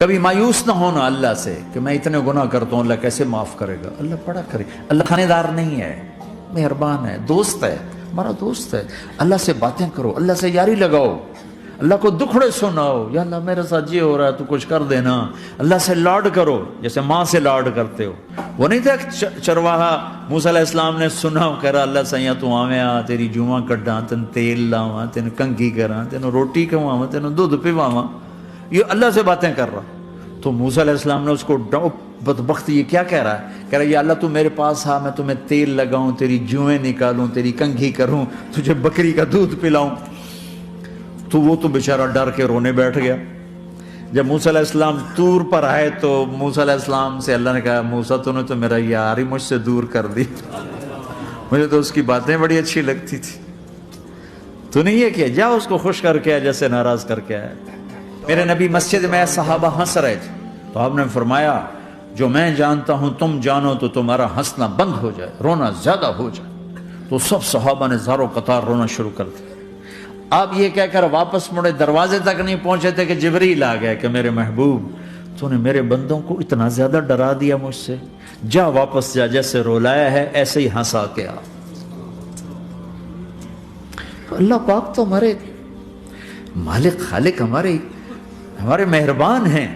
کبھی مایوس نہ ہونا اللہ سے کہ میں اتنے گناہ کرتا ہوں، اللہ کیسے معاف کرے گا؟ اللہ بڑا کرے. اللہ کھانے دار نہیں ہے، مہربان ہے، دوست ہے، ہمارا دوست ہے. اللہ سے باتیں کرو، اللہ سے یاری لگاؤ، اللہ کو دکھڑے سناؤ. یا اللہ میرے ساتھ یہ ہو رہا ہے، تو کچھ کر دینا. اللہ سے لاڈ کرو جیسے ماں سے لاڈ کرتے ہو. وہ نہیں تھا چرواہا موسیٰ علیہ السلام نے سنا، کہہ رہا اللہ سیاں تو آویں آ تیری جواں کڈاں، تین تیل لاواں، تین کنگھی کراں، تین روٹی کھواواں، تین دودھ پواواں. یہ اللہ سے باتیں کر رہا. تو موسیٰ علیہ السلام نے اس کو بدبخت یہ کیا کہہ رہا ہے؟ کہہ رہا ہے یا اللہ تو میرے پاس آ، میں تمہیں تیل لگاؤں، تیری جوئیں نکالوں، تیری کنگھی کروں، تجھے بکری کا دودھ پلاؤں. تو وہ تو بیچارہ ڈر کے رونے بیٹھ گیا. جب موسیٰ علیہ السلام طور پر آئے تو موسیٰ علیہ السلام سے اللہ نے کہا موسیٰ تو نے تو میرا یار ہی مجھ سے دور کر دی، مجھے تو اس کی باتیں بڑی اچھی لگتی تھی. تو نہیں یہ کیا، جا اس کو خوش کر کے جیسے ناراض کر کے آیا. میرے نبی مسجد میں صحابہ ہنس رہے تھے تو آپ نے فرمایا جو میں جانتا ہوں تم جانو تو تمہارا ہنسنا بند ہو جائے، رونا زیادہ ہو جائے. تو سب صحابہ نے زاروں قطار رونا شروع کر دیا. آپ یہ کہہ کر واپس مڑے، دروازے تک نہیں پہنچے تھے کہ جبریل آ گیا کہ میرے محبوب تو نے میرے بندوں کو اتنا زیادہ ڈرا دیا مجھ سے، جا واپس جا، جیسے رولایا ہے ایسے ہی ہنسا کے آ. اللہ پاک تو ہمارے مالک خالق، ہمارے مہربان ہیں.